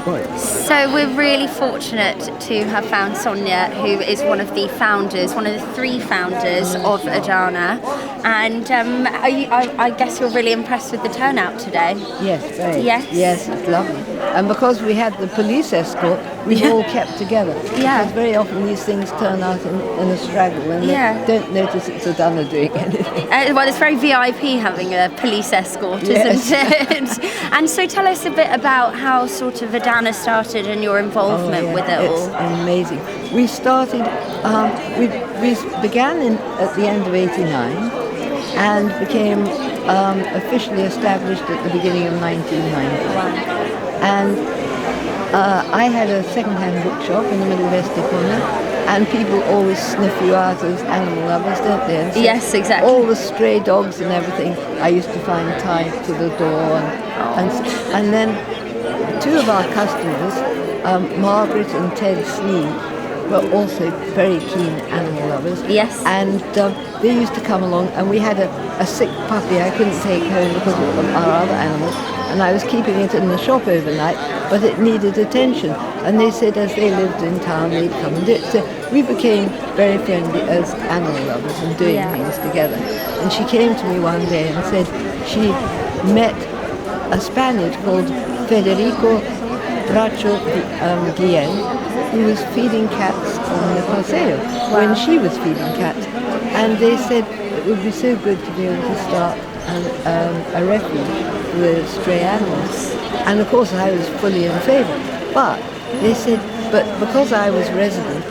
So we're really fortunate to have found Sonia, who is one of the three founders of Adana. And I guess you're really impressed with the turnout today. Yes, very. Yes, it's lovely. And because we had the police escort, we all kept together. Yeah. Because very often these things turn out in a straggle and they don't notice it's Adana doing anything. Well, it's very VIP having a police escort, Yes. isn't it? And so tell us a bit about how sort of Adana started and your involvement with it all. It's amazing. We started, we began at the end of '89 and became officially established at the beginning of 1990. Wow. And I had a second-hand bookshop in the middle of Estepona, and people always sniff you out as animal lovers, don't they? And so Yes, exactly. all the stray dogs and everything I used to find tied to the door. And then two of our customers, Margaret and Ted Sneed, were also very keen animal lovers. Yes. And they used to come along, and we had a sick puppy I couldn't take home because of our other animals, and I was keeping it in the shop overnight, but it needed attention. And they said as they lived in town, they'd come and do it. So we became very friendly as animal lovers and doing things together. And she came to me one day and said she met a Spaniard called Federico Bracho Guillen, who was feeding cats on the Paseo when she was feeding cats. And they said it would be so good to be able to start a refuge for the stray animals. And of course I was fully in favour. But they said, but because I was resident,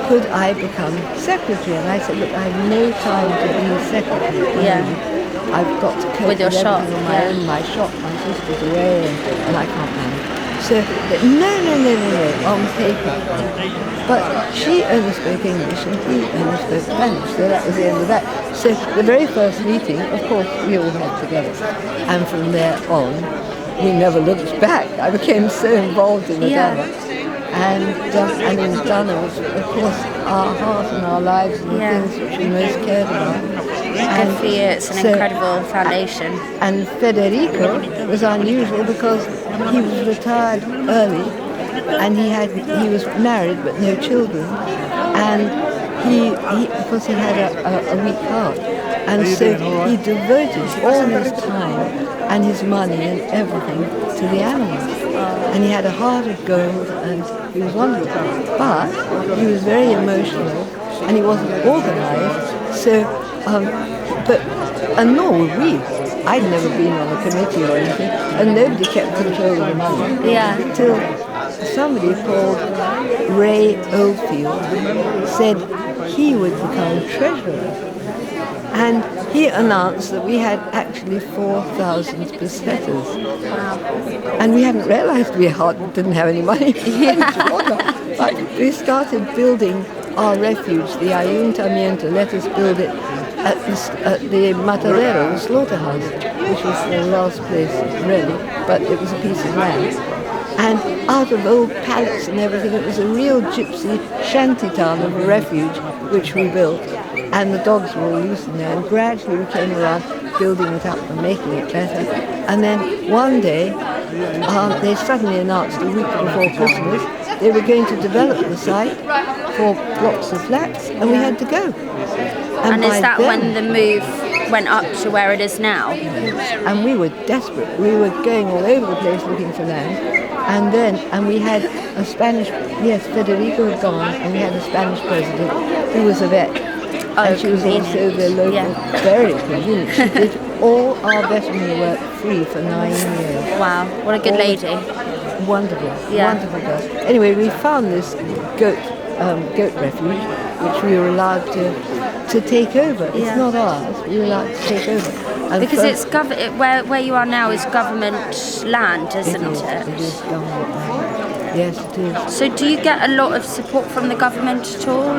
could I become secretary? And I said, look, I have no time to be secretary. Yeah. I've got to cope With your shop, everything on my own. My shop, my sister's away, and I can't manage. So, no, on paper. But she only spoke English and he only spoke Spanish, so that was the end of that. So the very first meeting, of course, we all met together. And from there on, we never looked back. I became so involved in Adana. And in Adana was, of course, our heart and our lives and the things which we most cared about. Good for you, it's an incredible foundation. And Federico was unusual because he was retired early and he was married but no children, and he because he had a weak heart, and so he devoted all his time and his money and everything to the animals. And he had a heart of gold, and he was wonderful. But he was very emotional, and he wasn't organised. So, and nor were we. I'd never been on a committee or anything, and nobody kept control of the money. Yeah. Until somebody called Ray Oldfield said he would become treasurer. And he announced that we had actually 4,000 pesetas. And we hadn't realized we didn't have any money. But we started building our refuge, the Ayuntamiento let us build it at the Matadero, the slaughterhouse, which was the last place really, but it was a piece of land. And out of old pallets and everything, it was a real gypsy shanty town of a refuge which we built. And the dogs were all loose in there, and gradually we came around building it up and making it better. And then one day, they suddenly announced a week before Christmas they were going to develop the site for blocks of flats, and we had to go. And is that when the move went up to where it is now? And we were desperate. We were going all over the place looking for land. And we had a Spanish, Federico had gone, and we had a Spanish president who was a vet. And she was also the local very convenient. She did all our veterinary work free for 9 years. Wow, what a good lady. Wonderful, wonderful girl. Anyway, we found this goat refuge, which we were allowed to take over. It's not ours. We were allowed to take over. And because it's where you are now is government land, isn't it? It is government land. Yes, it is. So do you get a lot of support from the government at all?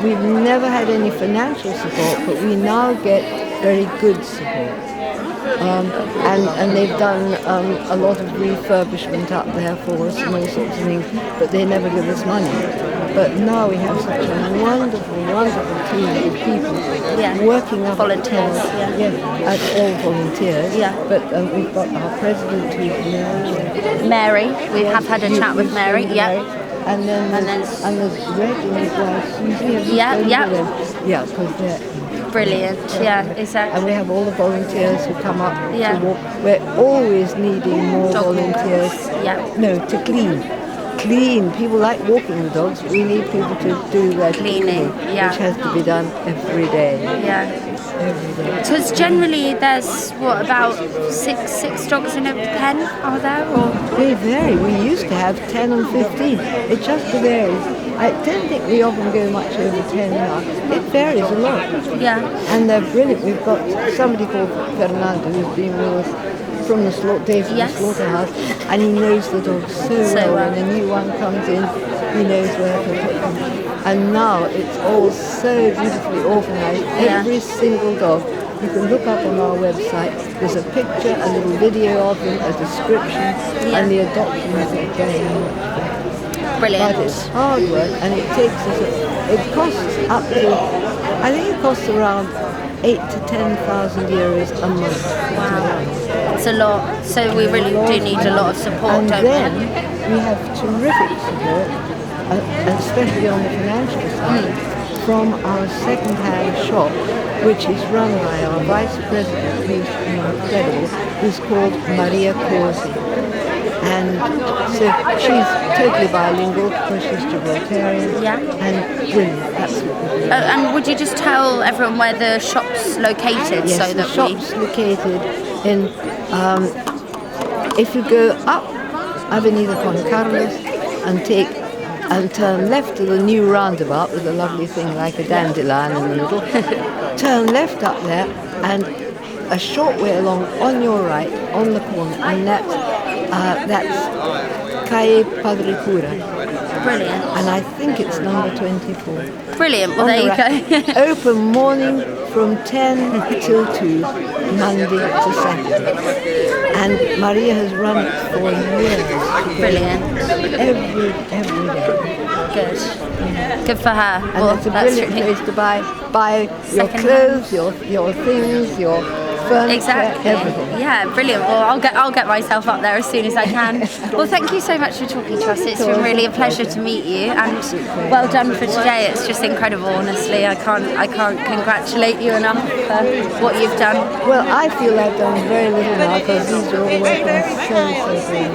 We've never had any financial support, but we now get very good support. and they've done a lot of refurbishment up there for us and all sorts of things, but they never give us money. But now we have such a wonderful, wonderful team of people working up volunteers. All volunteers. Yeah. But we've got our president who's Mary. We have had a chat with Mary. Yeah. And there's Red and his wife Susie. Yeah, because they're brilliant. Yeah, exactly. And we have all the volunteers who come up to walk. We're always needing more volunteers. No, to clean. People like walking the dogs. We need people to do their cleaning, which has to be done every day. Yeah. Every day. So it's generally there's about six dogs in a pen, are there? Or They vary. We used to have 10 and 15. It just varies. I don't think we often go much over 10 now. It varies a lot. Yeah. And they're brilliant. We've got somebody called Fernando who's been with us from the slaughterhouse, and he knows the dogs so well. When a new one comes in, he knows where to put them. And now it's all so beautifully organised. Every single dog, you can look up on our website. There's a picture, a little video of them, a description, and the adoption is very much. Brilliant. But it's hard work, and it takes us. It costs up to, I think it costs around 8,000 to 10,000 euros a month. Wow. It's a lot. So we really do need a lot of support, and don't then we? We have terrific support, especially on the financial side, from our second-hand shop, which is run by our vice president, who's incredible, who's called Maria Corsi. And so she's totally bilingual because she's Gibraltarian and brilliant, absolutely. And would you just tell everyone where the shop's located? Yes, so the shop's located in, if you go up Avenida Juan Carlos and turn left to the new roundabout with a lovely thing like a dandelion in the middle, turn left up there and a short way along on your right, on the corner, and that's Calle Padre Cura. Brilliant. And I think it's number 24. Brilliant. Well, there you go. Open morning from 10 till 2, Monday to Saturday. And Maria has run it for years. Brilliant. Every day. Good. Good for her. And well, it's a brilliant place to buy your clothes, your things, your furniture, everything. Yeah, brilliant. Well, I'll get myself up there as soon as I can. Well, thank you so much for talking to us. It's been really a pleasure to meet you, and well done for today. It's just incredible, honestly. I can't congratulate you enough for what you've done. Well, I feel I've done very little now because these are all working so brilliant.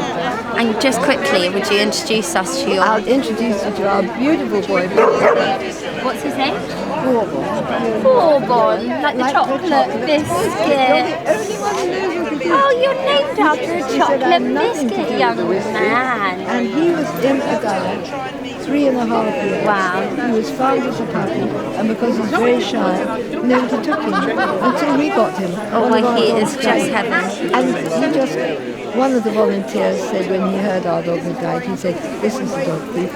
And just quickly, would you introduce us to your... I'll introduce you to our beautiful boy. What's his name? Bourbon. Bourbon, like the chocolate biscuit. Oh, you're named after a chocolate biscuit, young man. And he was in Adana 3.5 years. Wow. He was found as a puppy, and because he's very shy, nobody took him until we got him. Oh my, he is just heaven. And one of the volunteers said when he heard our dog had died, he said, "This is a dog thief.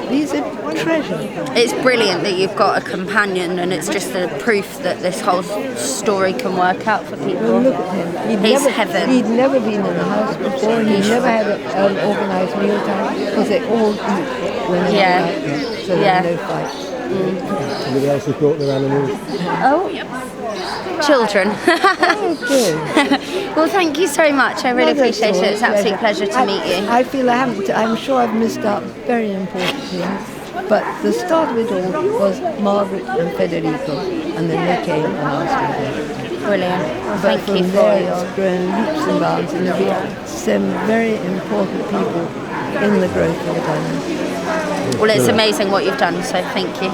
He's a treasure." It's brilliant that you've got a companion, and it's just the proof that this whole story can work out for people. Well, look at him. He's heaven. He'd never been in a house before, and he never had an organised mealtime because they all eat whenever they like them, so there's no fight. Somebody else has brought their animals. Oh, children. Okay. Well, thank you so much. I really appreciate it. It's an absolute pleasure to meet you. I feel I'm sure I've missed out very important things, but the start of it all was Margaret and Federico, and then they came and asked me. Brilliant. Well, But thank you from for there your... it's grown leaps and bounds, and there'll be some very important people in the growth of Adana. Well, it's amazing what you've done, so thank you.